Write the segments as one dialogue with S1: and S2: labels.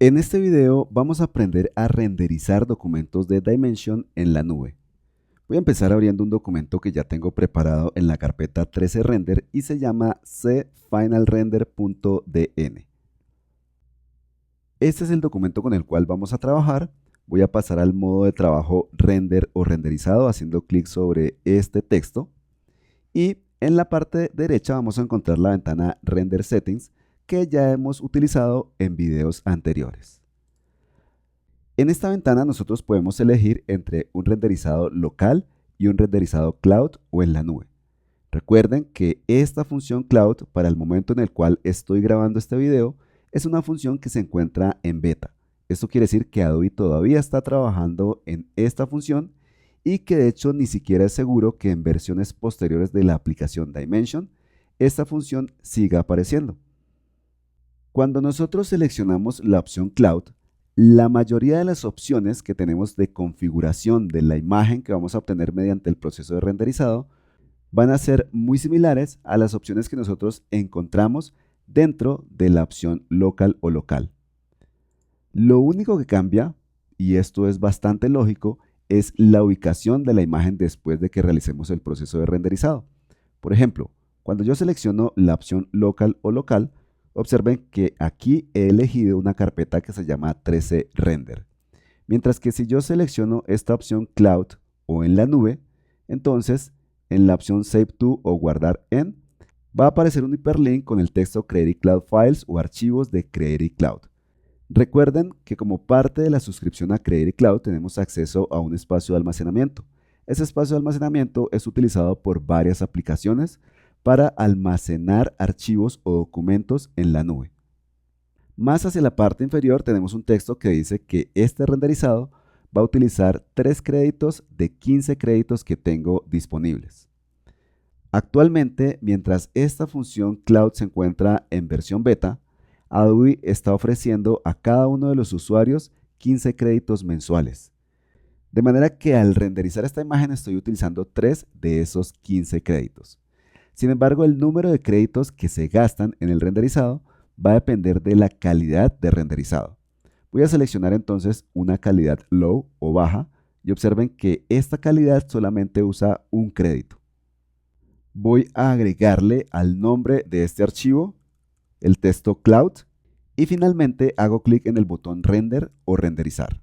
S1: En este video vamos a aprender a renderizar documentos de Dimension en la nube. Voy a empezar abriendo un documento que ya tengo preparado en la carpeta 13render y se llama cfinalrender.dn. Este es el documento con el cual vamos a trabajar. Voy a pasar al modo de trabajo render o renderizado haciendo clic sobre este texto y en la parte derecha vamos a encontrar la ventana Render Settings que ya hemos utilizado en videos anteriores. En esta ventana nosotros podemos elegir entre un renderizado local y un renderizado cloud o en la nube. Recuerden que esta función cloud, para el momento en el cual estoy grabando este video, es una función que se encuentra en beta. Esto quiere decir que Adobe todavía está trabajando en esta función y que de hecho ni siquiera es seguro que en versiones posteriores de la aplicación Dimension esta función siga apareciendo. Cuando nosotros seleccionamos la opción Cloud, la mayoría de las opciones que tenemos de configuración de la imagen que vamos a obtener mediante el proceso de renderizado van a ser muy similares a las opciones que nosotros encontramos dentro de la opción Local o Local. Lo único que cambia, y esto es bastante lógico, es la ubicación de la imagen después de que realicemos el proceso de renderizado. Por ejemplo, cuando yo selecciono la opción Local o Local, observen que aquí he elegido una carpeta que se llama 13render. Mientras que si yo selecciono esta opción Cloud o en la nube, entonces en la opción Save to o Guardar en, va a aparecer un hiperlink con el texto Creative Cloud Files o archivos de Creative Cloud. Recuerden que como parte de la suscripción a Creative Cloud tenemos acceso a un espacio de almacenamiento. Ese espacio de almacenamiento es utilizado por varias aplicaciones para almacenar archivos o documentos en la nube. Más hacia la parte inferior tenemos un texto que dice que este renderizado va a utilizar 3 créditos de 15 créditos que tengo disponibles. Actualmente, mientras esta función Cloud se encuentra en versión beta, Adobe está ofreciendo a cada uno de los usuarios 15 créditos mensuales. De manera que al renderizar esta imagen estoy utilizando 3 de esos 15 créditos. Sin embargo, el número de créditos que se gastan en el renderizado va a depender de la calidad de renderizado. Voy a seleccionar entonces una calidad low o baja y observen que esta calidad solamente usa un crédito. Voy a agregarle al nombre de este archivo el texto Cloud y finalmente hago clic en el botón Render o Renderizar.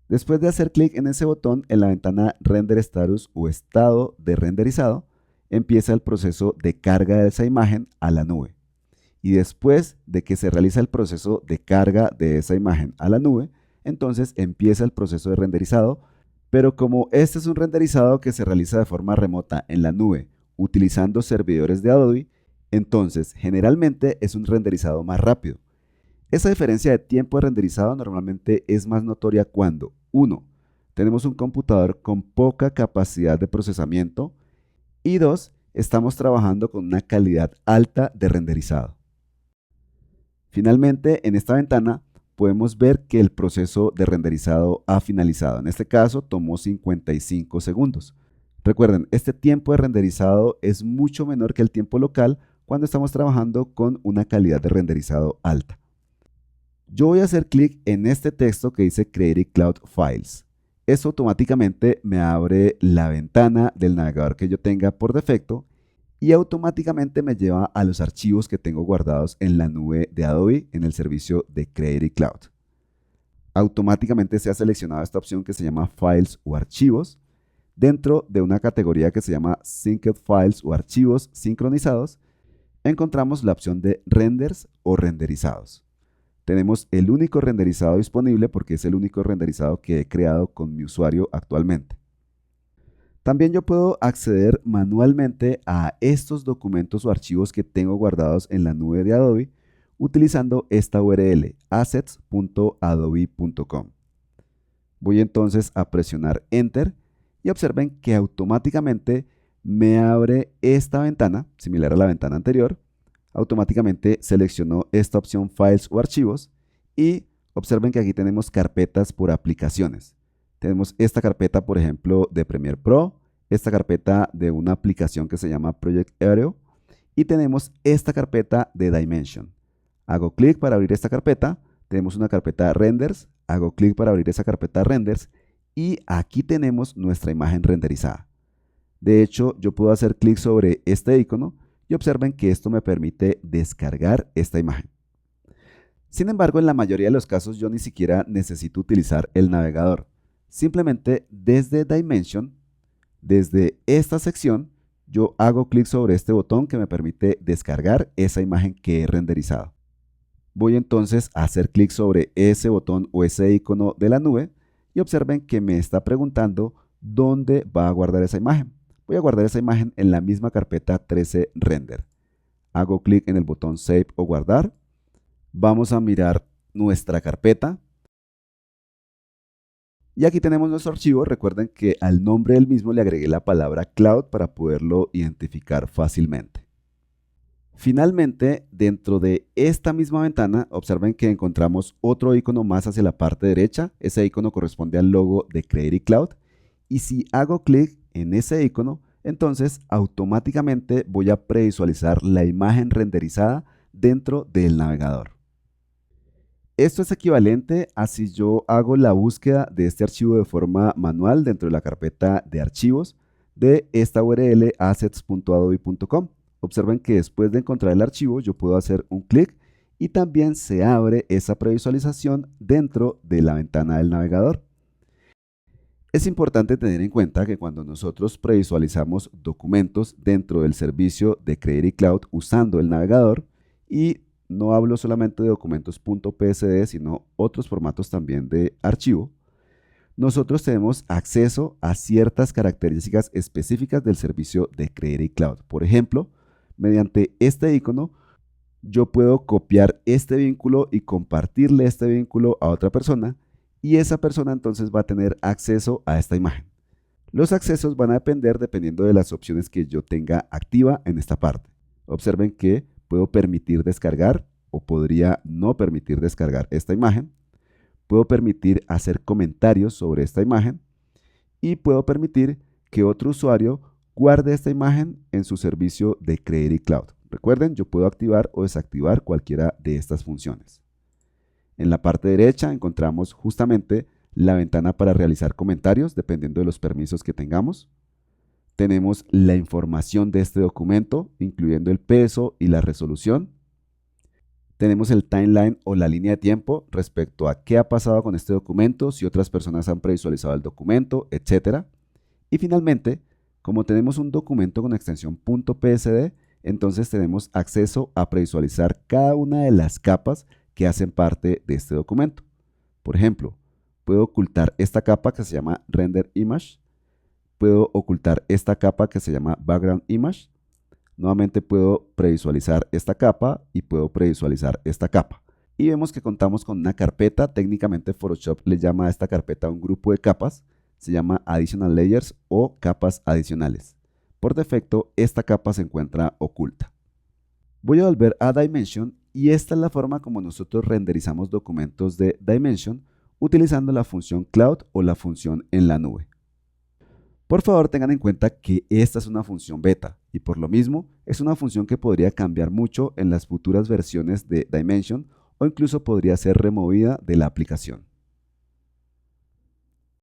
S1: Después de hacer clic en ese botón, en la ventana Render Status o estado de renderizado, empieza el proceso de carga de esa imagen a la nube. Y después de que se realiza el proceso de carga de esa imagen a la nube, entonces empieza el proceso de renderizado, pero como este es un renderizado que se realiza de forma remota en la nube utilizando servidores de Adobe, entonces generalmente es un renderizado más rápido. Esa diferencia de tiempo de renderizado normalmente es más notoria cuando 1. Tenemos un computador con poca capacidad de procesamiento y 2. Estamos trabajando con una calidad alta de renderizado. Finalmente, en esta ventana podemos ver que el proceso de renderizado ha finalizado. En este caso, tomó 55 segundos. Recuerden, este tiempo de renderizado es mucho menor que el tiempo local cuando estamos trabajando con una calidad de renderizado alta. Yo voy a hacer clic en este texto que dice Creative Cloud Files. Esto automáticamente me abre la ventana del navegador que yo tenga por defecto y automáticamente me lleva a los archivos que tengo guardados en la nube de Adobe en el servicio de Creative Cloud. Automáticamente se ha seleccionado esta opción que se llama Files o Archivos dentro de una categoría que se llama Synced Files o Archivos sincronizados. Encontramos la opción de Renders o Renderizados. Tenemos el único renderizado disponible porque es el único renderizado que he creado con mi usuario actualmente. También yo puedo acceder manualmente a estos documentos o archivos que tengo guardados en la nube de Adobe utilizando esta URL assets.adobe.com. Voy entonces a presionar Enter y observen que automáticamente me abre esta ventana, similar a la ventana anterior. Automáticamente selecciono esta opción Files o Archivos y observen que aquí tenemos carpetas por aplicaciones. Tenemos esta carpeta, por ejemplo, de Premiere Pro, esta carpeta de una aplicación que se llama Project Aero y tenemos esta carpeta de Dimension. Hago clic para abrir esta carpeta, tenemos una carpeta renders, hago clic para abrir esa carpeta renders y aquí tenemos nuestra imagen renderizada. De hecho, yo puedo hacer clic sobre este icono y observen que esto me permite descargar esta imagen. Sin embargo, en la mayoría de los casos yo ni siquiera necesito utilizar el navegador. Simplemente desde Dimension, desde esta sección, yo hago clic sobre este botón que me permite descargar esa imagen que he renderizado. Voy entonces a hacer clic sobre ese botón o ese icono de la nube y observen que me está preguntando dónde va a guardar esa imagen. Voy a guardar esa imagen en la misma carpeta 13 render. Hago clic en el botón Save o Guardar. Vamos a mirar nuestra carpeta. Y aquí tenemos nuestro archivo. Recuerden que al nombre del mismo le agregué la palabra Cloud para poderlo identificar fácilmente. Finalmente, dentro de esta misma ventana, observen que encontramos otro icono más hacia la parte derecha. Ese icono corresponde al logo de Creative Cloud. Y si hago clic en ese icono, entonces automáticamente voy a previsualizar la imagen renderizada dentro del navegador. Esto es equivalente a si yo hago la búsqueda de este archivo de forma manual dentro de la carpeta de archivos de esta URL assets.adobe.com. Observen que después de encontrar el archivo yo puedo hacer un clic y también se abre esa previsualización dentro de la ventana del navegador. Es importante tener en cuenta que cuando nosotros previsualizamos documentos dentro del servicio de Creative Cloud usando el navegador, y no hablo solamente de documentos .psd, sino otros formatos también de archivo, nosotros tenemos acceso a ciertas características específicas del servicio de Creative Cloud. Por ejemplo, mediante este icono, yo puedo copiar este vínculo y compartirle este vínculo a otra persona, y esa persona entonces va a tener acceso a esta imagen. Los accesos van a depender dependiendo de las opciones que yo tenga activa en esta parte. Observen que puedo permitir descargar o podría no permitir descargar esta imagen. Puedo permitir hacer comentarios sobre esta imagen y puedo permitir que otro usuario guarde esta imagen en su servicio de Creative Cloud. Recuerden, yo puedo activar o desactivar cualquiera de estas funciones. En la parte derecha encontramos justamente la ventana para realizar comentarios dependiendo de los permisos que tengamos. Tenemos la información de este documento, incluyendo el peso y la resolución. Tenemos el timeline o la línea de tiempo respecto a qué ha pasado con este documento, si otras personas han previsualizado el documento, etc. Y finalmente, como tenemos un documento con extensión .psd, entonces tenemos acceso a previsualizar cada una de las capas que hacen parte de este documento. Por ejemplo, puedo ocultar esta capa que se llama Render Image, puedo ocultar esta capa que se llama Background Image, nuevamente puedo previsualizar esta capa y puedo previsualizar esta capa. Y vemos que contamos con una carpeta, técnicamente Photoshop le llama a esta carpeta un grupo de capas, se llama Additional Layers o capas adicionales. Por defecto, esta capa se encuentra oculta. Voy a volver a Dimension y esta es la forma como nosotros renderizamos documentos de Dimension utilizando la función Cloud o la función en la nube. Por favor, tengan en cuenta que esta es una función beta y por lo mismo es una función que podría cambiar mucho en las futuras versiones de Dimension o incluso podría ser removida de la aplicación.